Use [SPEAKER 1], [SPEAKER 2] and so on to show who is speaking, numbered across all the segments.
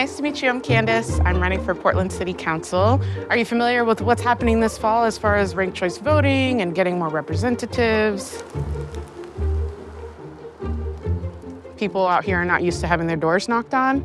[SPEAKER 1] nice to meet you. I'm Candace. I'm running for Portland City Council. Are you familiar with what's happening this fall as far as ranked choice voting and getting more representatives? People out here are not used to having their doors knocked on.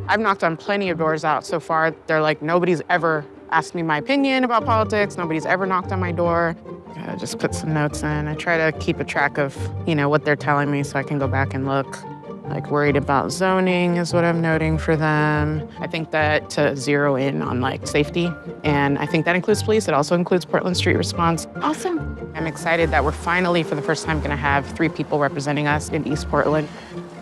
[SPEAKER 1] I've knocked on plenty of doors out so far. They're like, nobody's ever asked me my opinion about politics. Nobody's ever knocked on my door. I just put some notes in. I try to keep a track of, what they're telling me so I can go back and look. Like worried about zoning is what I'm noting for them. I think that to zero in on safety, and I think that includes police. It also includes Portland Street Response. Awesome. I'm excited that we're finally, for the first time, gonna have 3 people representing us in East Portland.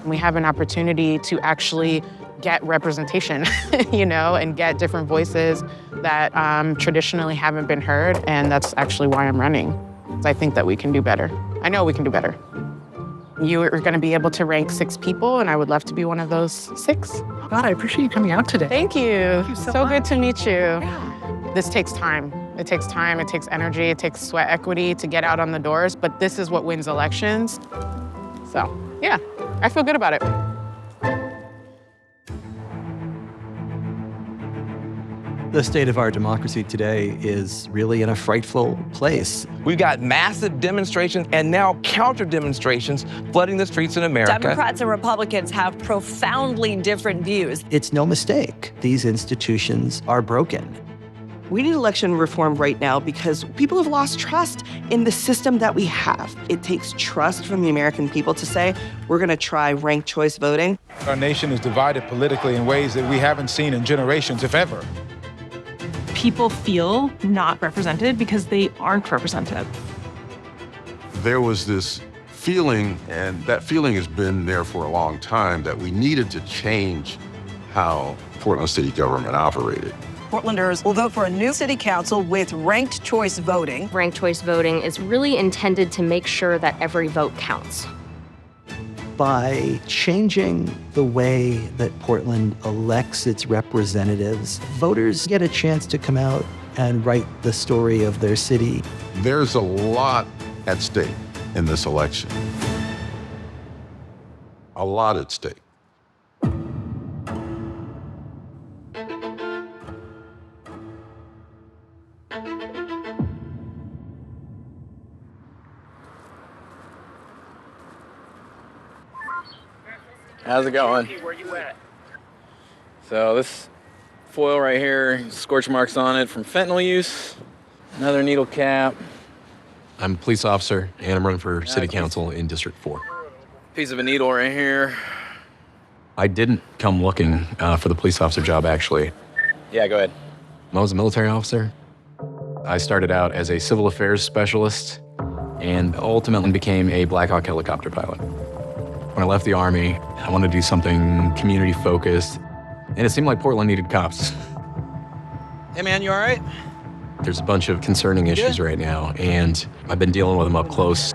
[SPEAKER 1] We have an opportunity to actually get representation, and get different voices that traditionally haven't been heard, and that's actually why I'm running. I think that we can do better. I know we can do better. You are going to be able to rank 6 people, and I would love to be one of those 6.
[SPEAKER 2] God, I appreciate you coming out today.
[SPEAKER 1] Thank you.
[SPEAKER 2] Thank you so much.
[SPEAKER 1] Good to meet you.
[SPEAKER 2] Yeah.
[SPEAKER 1] This takes time. It takes time, it takes energy, it takes sweat equity to get out on the doors, but this is what wins elections. So, yeah, I feel good about it.
[SPEAKER 3] The state of our democracy today is really in a frightful place.
[SPEAKER 4] We've got massive demonstrations and now counter demonstrations flooding the streets in America.
[SPEAKER 5] Democrats and Republicans have profoundly different views.
[SPEAKER 3] It's no mistake. These institutions are broken.
[SPEAKER 6] We need election reform right now because people have lost trust in the system that we have. It takes trust from the American people to say, we're going to try ranked choice voting.
[SPEAKER 7] Our nation is divided politically in ways that we haven't seen in generations, if ever.
[SPEAKER 8] People feel not represented because they aren't represented.
[SPEAKER 9] There was this feeling, and that feeling has been there for a long time, that we needed to change how Portland city government operated.
[SPEAKER 10] Portlanders will vote for a new city council with ranked choice voting.
[SPEAKER 11] Ranked choice voting is really intended to make sure that every vote counts.
[SPEAKER 3] By changing the way that Portland elects its representatives, voters get a chance to come out and write the story of their city.
[SPEAKER 9] There's a lot at stake in this election. A lot at stake.
[SPEAKER 12] How's it going? Where you at? So this foil right here, scorch marks on it from fentanyl use. Another needle cap.
[SPEAKER 13] I'm a police officer, and I'm running for city council in District 4.
[SPEAKER 12] Piece of a needle right here.
[SPEAKER 13] I didn't come looking for the police officer job, actually.
[SPEAKER 12] Yeah, go ahead.
[SPEAKER 13] I was a military officer. I started out as a civil affairs specialist and ultimately became a Black Hawk helicopter pilot. When I left the Army, I wanted to do something community-focused, and it seemed like Portland needed cops.
[SPEAKER 12] Hey, man, you all right?
[SPEAKER 13] There's a bunch of concerning issues right now, and I've been dealing with them up close.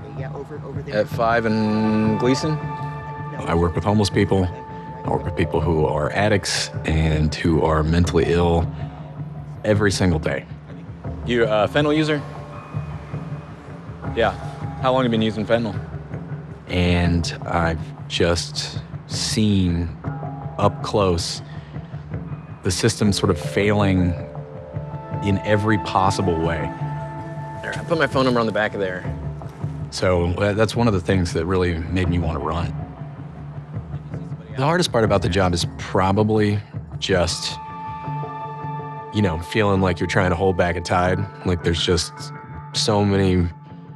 [SPEAKER 12] At 5 and Gleason?
[SPEAKER 13] I work with homeless people. I work with people who are addicts and who are mentally ill every single day.
[SPEAKER 12] You a fentanyl user? Yeah. How long have you been using fentanyl?
[SPEAKER 13] And I've just seen up close the system sort of failing in every possible way.
[SPEAKER 12] All right, I put my phone number on the back of there.
[SPEAKER 13] So that's one of the things that really made me want to run. The hardest part about the job is probably just, feeling like you're trying to hold back a tide. Like there's just so many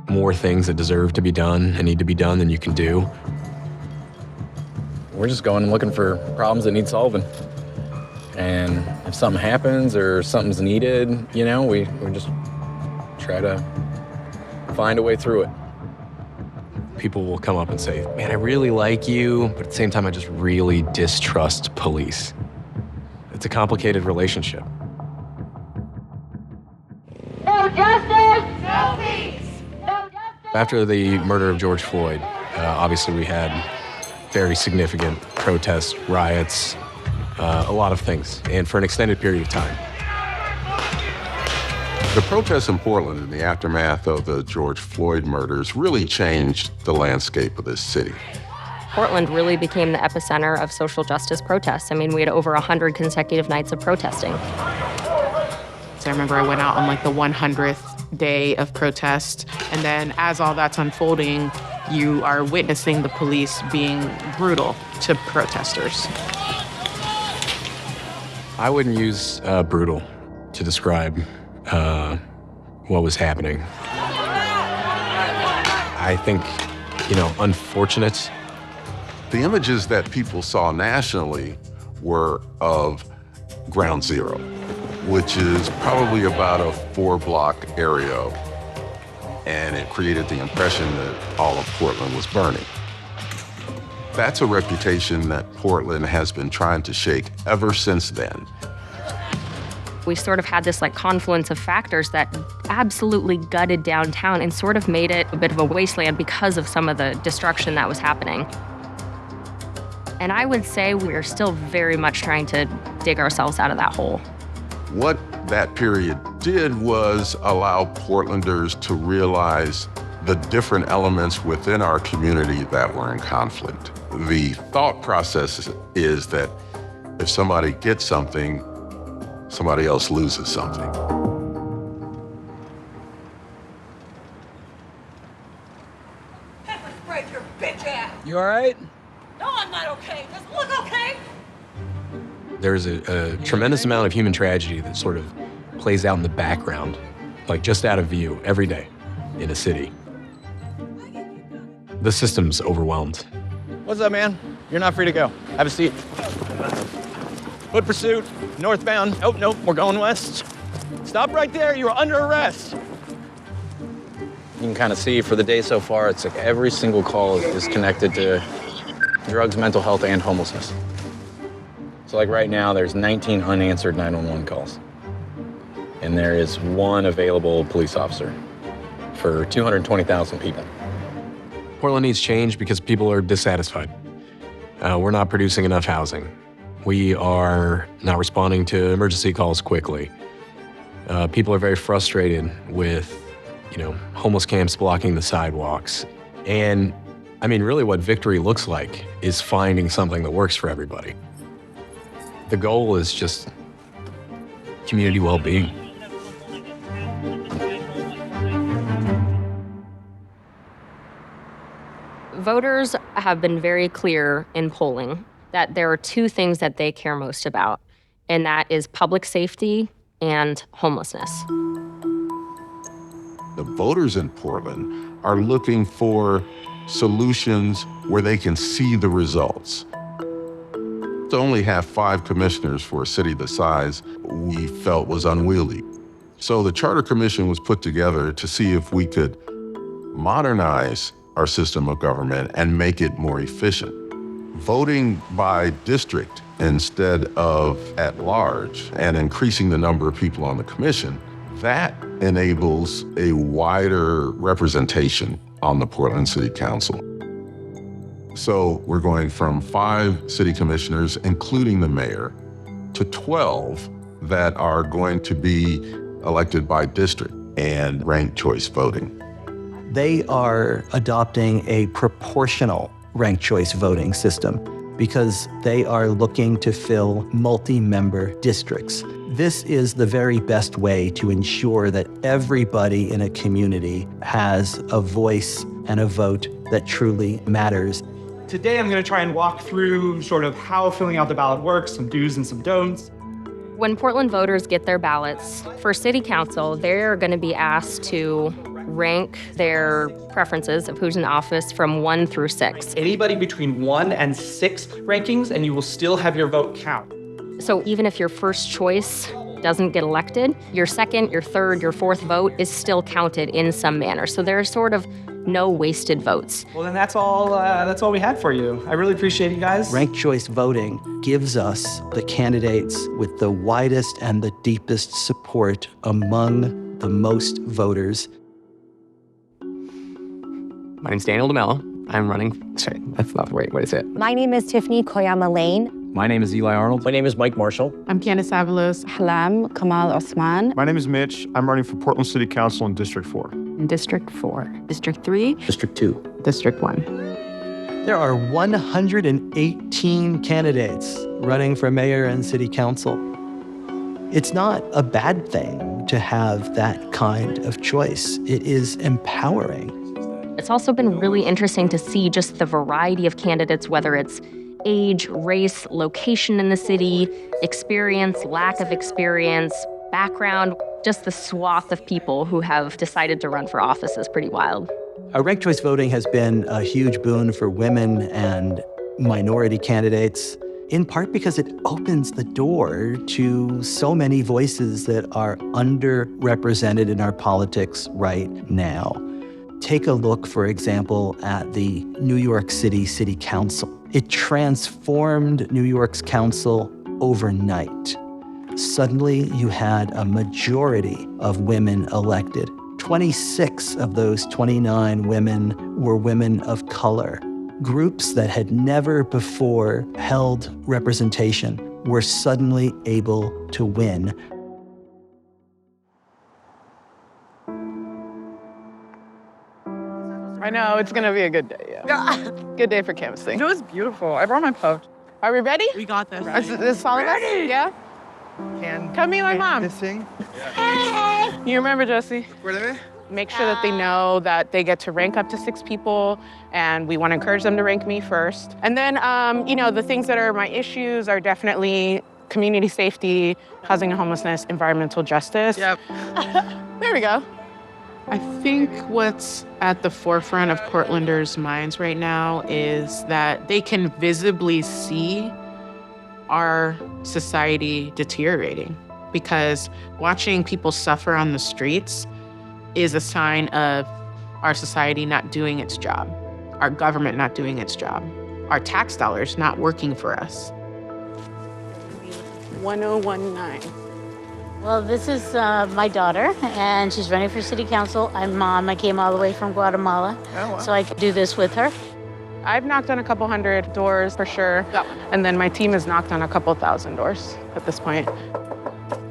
[SPEAKER 13] more things that deserve to be done and need to be done than you can do.
[SPEAKER 12] We're just going and looking for problems that need solving. And if something happens or something's needed, we just try to find a way through it.
[SPEAKER 13] People will come up and say, man, I really like you, but at the same time, I just really distrust police. It's a complicated relationship.
[SPEAKER 14] No justice, no peace.
[SPEAKER 13] After the murder of George Floyd, obviously we had very significant protests, riots, a lot of things, and for an extended period of time.
[SPEAKER 9] The protests in Portland in the aftermath of the George Floyd murders really changed the landscape of this city.
[SPEAKER 11] Portland really became the epicenter of social justice protests. I mean, we had over 100 consecutive nights of protesting.
[SPEAKER 1] So I remember I went out on like the 100th day of protest, and then as all that's unfolding, you are witnessing the police being brutal to protesters.
[SPEAKER 13] I wouldn't use brutal to describe what was happening. I think, unfortunate.
[SPEAKER 9] The images that people saw nationally were of Ground Zero, which is probably about a 4-block area, and it created the impression that all of Portland was burning. That's a reputation that Portland has been trying to shake ever since then.
[SPEAKER 11] We sort of had this confluence of factors that absolutely gutted downtown and sort of made it a bit of a wasteland because of some of the destruction that was happening. And I would say we're still very much trying to dig ourselves out of that hole.
[SPEAKER 9] What that period did was allow Portlanders to realize the different elements within our community that were in conflict. The thought process is that if somebody gets something, somebody else loses something.
[SPEAKER 14] Pepper spray your bitch ass.
[SPEAKER 12] You all right?
[SPEAKER 14] No, I'm not okay. Does it look okay?
[SPEAKER 13] There's a tremendous amount of human tragedy that sort of plays out in the background, just out of view every day in a city. The system's overwhelmed.
[SPEAKER 12] What's up, man? You're not free to go. Have a seat. Foot pursuit, northbound. Oh, nope, we're going west. Stop right there, you are under arrest. You can kind of see for the day so far, it's like every single call is connected to drugs, mental health, and homelessness. So right now, there's 19 unanswered 911 calls. And there is one available police officer for 220,000 people.
[SPEAKER 13] Portland needs change because people are dissatisfied. We're not producing enough housing. We are not responding to emergency calls quickly. People are very frustrated with, homeless camps blocking the sidewalks. And really what victory looks like is finding something that works for everybody. The goal is just community well-being.
[SPEAKER 11] Voters have been very clear in polling that there are two things that they care most about, and that is public safety and homelessness.
[SPEAKER 9] The voters in Portland are looking for solutions where they can see the results. To only have 5 commissioners for a city the size we felt was unwieldy. So the Charter Commission was put together to see if we could modernize our system of government and make it more efficient. Voting by district instead of at large and increasing the number of people on the commission, that enables a wider representation on the Portland City Council. So we're going from 5 city commissioners, including the mayor, to 12 that are going to be elected by district and ranked choice voting.
[SPEAKER 3] They are adopting a proportional ranked choice voting system because they are looking to fill multi-member districts. This is the very best way to ensure that everybody in a community has a voice and a vote that truly matters.
[SPEAKER 2] Today, I'm going to try and walk through sort of how filling out the ballot works, some do's and some don'ts.
[SPEAKER 11] When Portland voters get their ballots for city council, they're going to be asked to rank their preferences of who's in office from 1 through 6.
[SPEAKER 2] Anybody between 1 and 6 rankings, and you will still have your vote count.
[SPEAKER 11] So even if your first choice doesn't get elected, your second, your third, your fourth vote is still counted in some manner. So there's sort of no wasted votes.
[SPEAKER 2] Well, then that's all we had for you. I really appreciate you guys.
[SPEAKER 3] Ranked choice voting gives us the candidates with the widest and the deepest support among the most voters.
[SPEAKER 15] My name's Daniel DeMello. I'm running, sorry, that's not the right way to say it.
[SPEAKER 16] My name is Tiffany Koyama Lane.
[SPEAKER 13] My name is Eli Arnold.
[SPEAKER 17] My name is Mike Marshall.
[SPEAKER 1] I'm Candace Avalos.
[SPEAKER 16] Halam Kamal Osman.
[SPEAKER 18] My name is Mitch. I'm running for Portland City Council in District 4.
[SPEAKER 1] District 4.
[SPEAKER 16] District 3.
[SPEAKER 17] District 2.
[SPEAKER 1] District 1.
[SPEAKER 3] There are 118 candidates running for mayor and city council. It's not a bad thing to have that kind of choice. It is empowering.
[SPEAKER 11] It's also been really interesting to see just the variety of candidates, whether it's age, race, location in the city, experience, lack of experience, background, just the swath of people who have decided to run for office is pretty wild.
[SPEAKER 3] Ranked choice voting has been a huge boon for women and minority candidates, in part because it opens the door to so many voices that are underrepresented in our politics right now. Take a look, for example, at the New York City City Council. It transformed New York's council overnight. Suddenly, you had a majority of women elected. 26 of those 29 women were women of color. Groups that had never before held representation were suddenly able to win.
[SPEAKER 1] I know, it's gonna be a good day, yeah. Good day for canvassing.
[SPEAKER 17] It was beautiful. I brought my pouch.
[SPEAKER 1] Are we ready?
[SPEAKER 8] We got this.
[SPEAKER 1] Is this all of us? Yeah? Come meet my mom. Hey! You remember, Josie? Make sure that they know that they get to rank up to 6 people, and we want to encourage them to rank me first. And then, the things that are my issues are definitely community safety, housing and homelessness, environmental justice.
[SPEAKER 17] Yep.
[SPEAKER 1] There we go. I think what's at the forefront of Portlanders' minds right now is that they can visibly see our society deteriorating, because watching people suffer on the streets is a sign of our society not doing its job, our government not doing its job, our tax dollars not working for us. 1019.
[SPEAKER 19] Well, this is my daughter, and she's running for city council. I'm mom. I came all the way from Guatemala, so I could do this with her.
[SPEAKER 1] I've knocked on a couple hundred doors for sure, and then my team has knocked on a couple thousand doors at this point.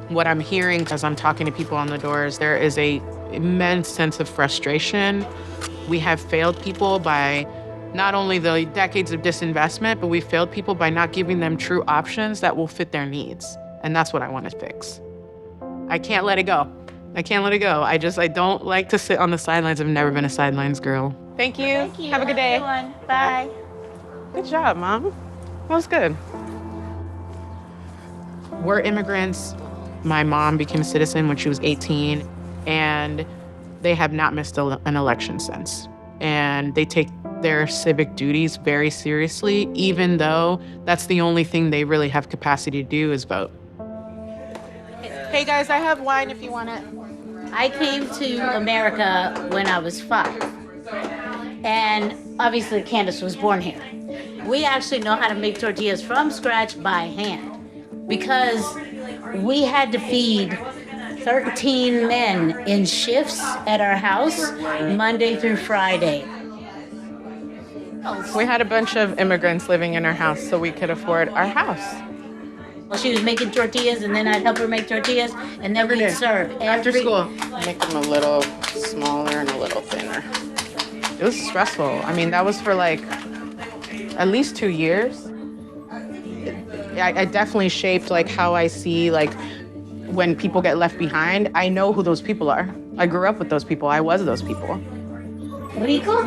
[SPEAKER 1] What I'm hearing as I'm talking to people on the doors, there is a immense sense of frustration. We have failed people by not only the decades of disinvestment, but we've failed people by not giving them true options that will fit their needs. And that's what I want to fix. I can't let it go. I can't let it go. I don't like to sit on the sidelines. I've never been a sidelines girl. Thank you.
[SPEAKER 19] Thank you.
[SPEAKER 1] Have a good day.
[SPEAKER 19] Bye.
[SPEAKER 1] Good job, Mom. That was good. We're immigrants. My mom became a citizen when she was 18, and they have not missed an election since. And they take their civic duties very seriously, even though that's the only thing they really have capacity to do is vote. Hey guys, I have wine if you want it.
[SPEAKER 19] I came to America when I was 5. And obviously Candace was born here. We actually know how to make tortillas from scratch by hand, because we had to feed 13 men in shifts at our house, Monday through Friday.
[SPEAKER 1] We had a bunch of immigrants living in our house so we could afford our house.
[SPEAKER 19] Well, she was making tortillas, and then I'd help her make tortillas, and then we'd serve
[SPEAKER 1] After school. Make them a little smaller and a little thinner. It was stressful. I mean, that was for like at least 2 years. I definitely shaped like how I see like when people get left behind. I know who those people are. I grew up with those people. I was those people.
[SPEAKER 19] Rico?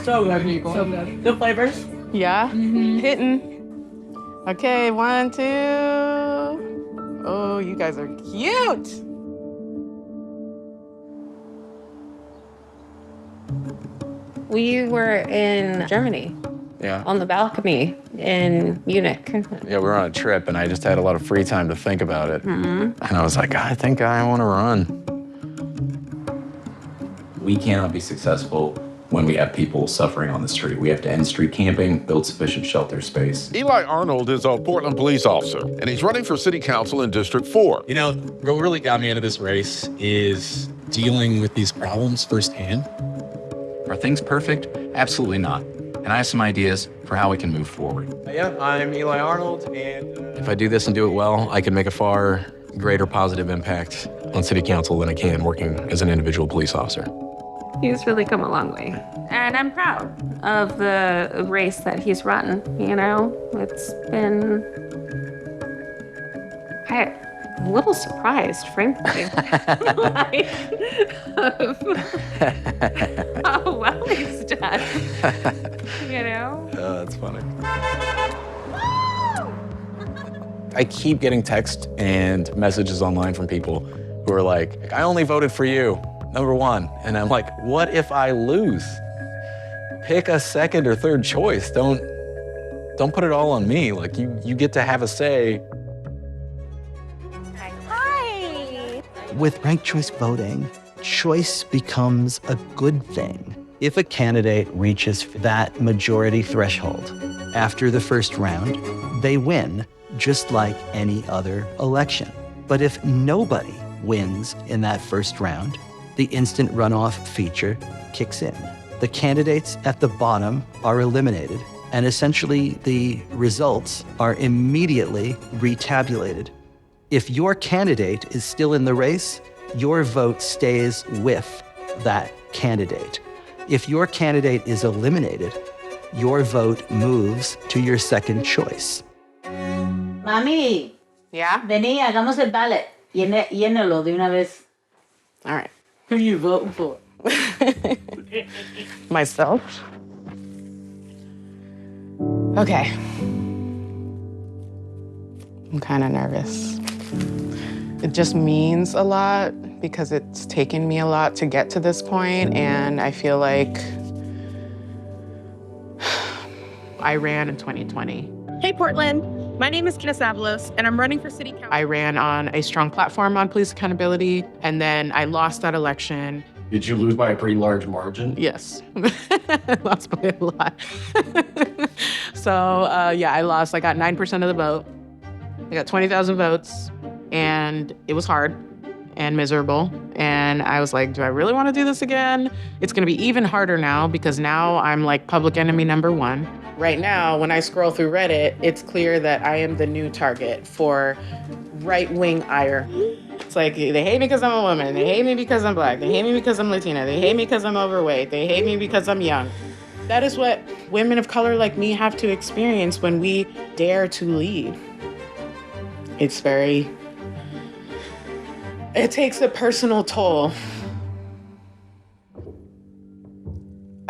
[SPEAKER 1] So good, Rico. So good. Good flavors? Yeah? Hitting. Okay, 1, 2. Oh, you guys are cute.
[SPEAKER 20] We were in Germany.
[SPEAKER 13] Yeah.
[SPEAKER 20] On the balcony in Munich.
[SPEAKER 13] Yeah, we were on a trip, and I just had a lot of free time to think about it.
[SPEAKER 20] Mhm.
[SPEAKER 13] And I was like, I think I want to run.
[SPEAKER 21] We cannot be successful when we have people suffering on the street. We have to end street camping, build sufficient shelter space.
[SPEAKER 9] Eli Arnold is a Portland police officer, and he's running for city council in District 4.
[SPEAKER 22] You know, what really got me into this race is dealing with these problems firsthand.
[SPEAKER 21] Are things perfect? Absolutely not. And I have some ideas for how we can move forward.
[SPEAKER 4] Yeah, I'm Eli Arnold, and if I do this and do it well, I can make a far greater positive impact on city council than I can working as an individual police officer.
[SPEAKER 20] He's really come a long way.
[SPEAKER 1] All
[SPEAKER 20] And I'm proud of the race that he's run, you know? It's been... I'm a little surprised, frankly. Like, how well he's done, you know?
[SPEAKER 13] Oh, that's funny. I keep getting texts and messages online from people who are like, I only voted for you, #1. And I'm like, what if I lose? Pick a second or third choice. Don't put it all on me. Like, you get to have a say.
[SPEAKER 3] With ranked choice voting, choice becomes a good thing. If a candidate reaches that majority threshold after the first round, they win, just like any other election. But if nobody wins in that first round, the instant runoff feature kicks in. The candidates at the bottom are eliminated, and essentially the results are immediately retabulated. If your candidate is still in the race, your vote stays with that candidate. If your candidate is eliminated, your vote moves to your second choice.
[SPEAKER 19] Mami.
[SPEAKER 1] Yeah?
[SPEAKER 19] Vení, hagamos el ballot. Llénalo de una vez.
[SPEAKER 1] All right.
[SPEAKER 19] Who are you voting for?
[SPEAKER 1] Myself. Okay. I'm kind of nervous. It just means a lot because it's taken me a lot to get to this point, and I feel like I ran in 2020.
[SPEAKER 8] Hey, Portland. My name is Kina Savalos, and I'm running for city council.
[SPEAKER 1] I ran on a strong platform on police accountability, and then I lost that election.
[SPEAKER 4] Did you lose by a pretty large margin?
[SPEAKER 1] Yes, I lost by a lot. So yeah, I lost. I got 9% of the vote. I got 20,000 votes, and it was hard and miserable. And I was like, do I really want to do this again? It's going to be even harder now because now I'm like public enemy #1. Right now, when I scroll through Reddit, it's clear that I am the new target for right-wing ire. It's like, they hate me because I'm a woman. They hate me because I'm Black. They hate me because I'm Latina. They hate me because I'm overweight. They hate me because I'm young. That is what women of color like me have to experience when we dare to lead. It takes a personal toll.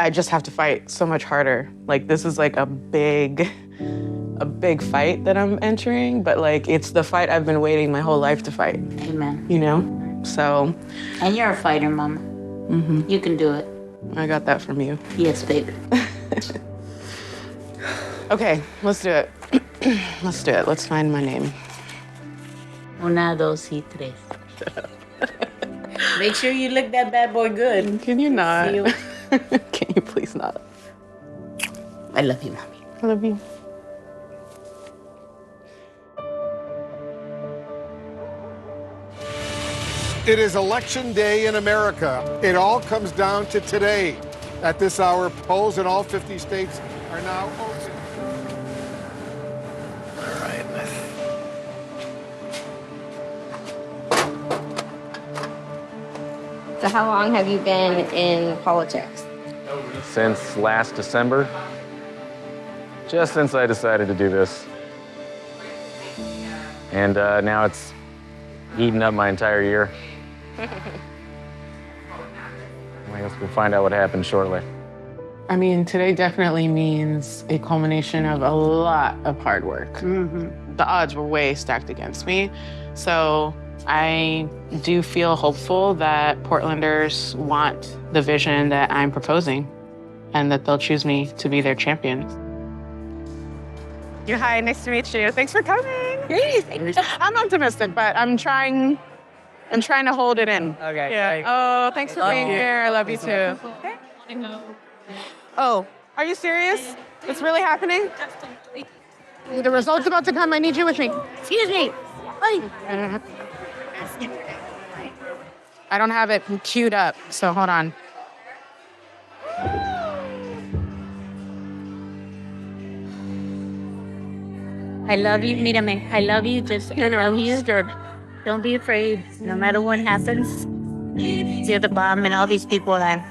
[SPEAKER 1] I just have to fight so much harder. Like, this is like a big fight that I'm entering, but like, it's the fight I've been waiting my whole life to fight.
[SPEAKER 19] Amen.
[SPEAKER 1] You know? So.
[SPEAKER 19] And you're a fighter, Mama.
[SPEAKER 1] Mm-hmm.
[SPEAKER 19] You can do it.
[SPEAKER 1] I got that from you.
[SPEAKER 19] Yes, baby.
[SPEAKER 1] Okay, let's do it. Let's do it. Let's find my name.
[SPEAKER 19] 1, 2, 3. Make sure you lick that bad boy good.
[SPEAKER 1] Can you not? Can you please not?
[SPEAKER 19] I love you, Mommy.
[SPEAKER 1] I love you.
[SPEAKER 5] It is election day in America. It all comes down to today. At this hour, polls in all 50 states are now open.
[SPEAKER 4] All right.
[SPEAKER 20] So how long have you been in politics?
[SPEAKER 13] Since last December, just since I decided to do this. And now it's eaten up my entire year. I guess we'll find out what happens shortly.
[SPEAKER 1] I mean, today definitely means a culmination of a lot of hard work. Mm-hmm. The odds were way stacked against me. So I do feel hopeful that Portlanders want the vision that I'm proposing and that they'll choose me to be their champion. Hi, nice to meet you. Thanks for coming. I'm optimistic, but I'm trying to hold it in.
[SPEAKER 15] Okay.
[SPEAKER 1] Yeah. Oh, thanks for being here. I love you too. Oh, are you serious? It's really happening? The result's about to come. I need you with me.
[SPEAKER 19] Excuse me.
[SPEAKER 1] I don't have it queued up, so hold on.
[SPEAKER 19] I love you, mírame. I love you. Just love you. Don't be afraid. No matter what happens, you're the bomb and all these people that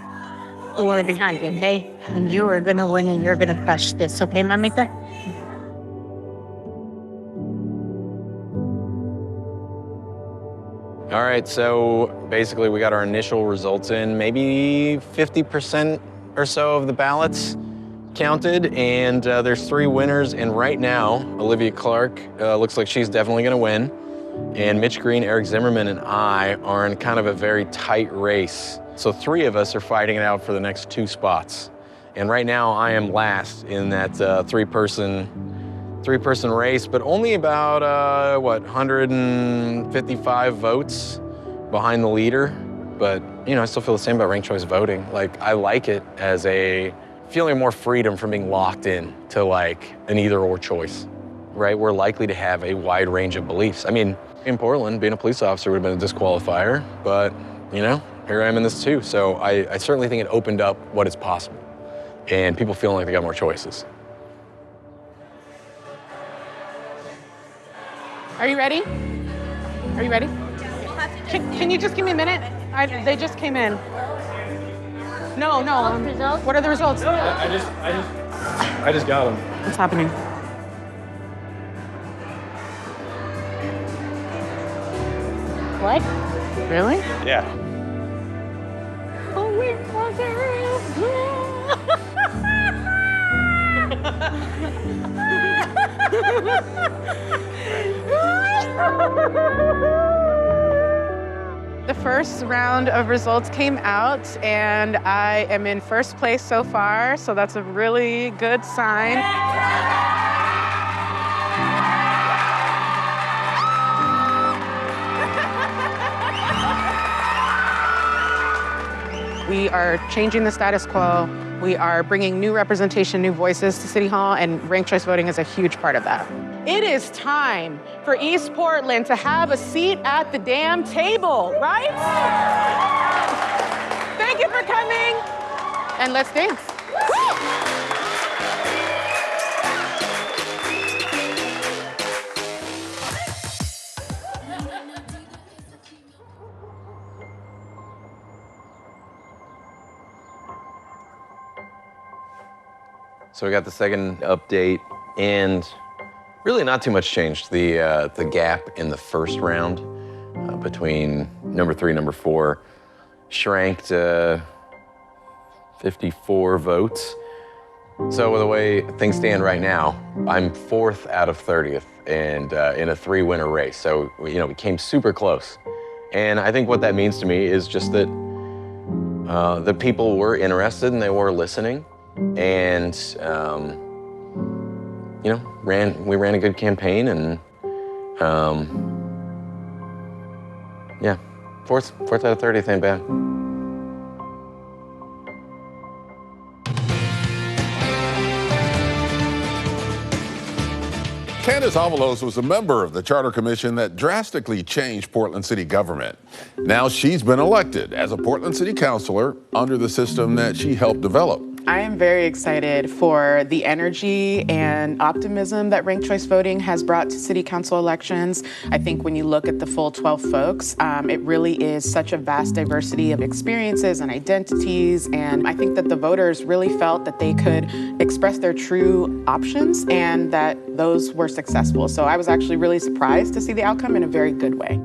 [SPEAKER 19] are behind you, okay? And you are gonna win and you're gonna crush this, okay, mamita?
[SPEAKER 12] All right, so basically we got our initial results in, maybe 50% or so of the ballots counted, and there's 3 winners, and right now, Olivia Clark looks like she's definitely gonna win, and Mitch Green, Eric Zimmerman, and I are in kind of a very tight race. So 3 of us are fighting it out for the next 2 spots. And right now I am last in that three-person race, but only about, 155 votes behind the leader. But, you know, I still feel the same about ranked choice voting. Like, I like it as a feeling more freedom from being locked in to like an either-or choice, right? We're likely to have a wide range of beliefs. I mean, in Portland, being a police officer would have been a disqualifier, but, you know, here I am in this too. So I certainly think it opened up what is possible and people feeling like they got more choices.
[SPEAKER 1] Are you ready? Are you ready? Can you just give me a minute? They just came in. No. What are the results?
[SPEAKER 22] I just got them.
[SPEAKER 1] What's happening?
[SPEAKER 19] What?
[SPEAKER 1] Really?
[SPEAKER 22] Yeah.
[SPEAKER 1] The first round of results came out, and I am in first place so far, so that's a really good sign. We are changing the status quo. We are bringing new representation, new voices to City Hall, and ranked choice voting is a huge part of that. It is time for East Portland to have a seat at the damn table, right? Thank you for coming, and let's dance.
[SPEAKER 12] So we got the second update, and really not too much changed. The gap in the first round between number 3 and number 4 shrank to 54 votes. So with the way things stand right now, I'm 4th out of 30th and in a 3-winner race. So, you know, we came super close. And I think what that means to me is just that the people were interested and they were listening. And, you know, we ran a good campaign, and, yeah, 4th out of 30th ain't bad.
[SPEAKER 9] Candace Avalos was a member of the Charter Commission that drastically changed Portland City government. Now she's been elected as a Portland City Councilor under the system that she helped develop.
[SPEAKER 1] I am very excited for the energy and optimism that ranked choice voting has brought to city council elections. I think when you look at the full 12 folks, it really is such a vast diversity of experiences and identities. And I think that the voters really felt that they could express their true options and that those were successful. So I was actually really surprised to see the outcome in a very good way.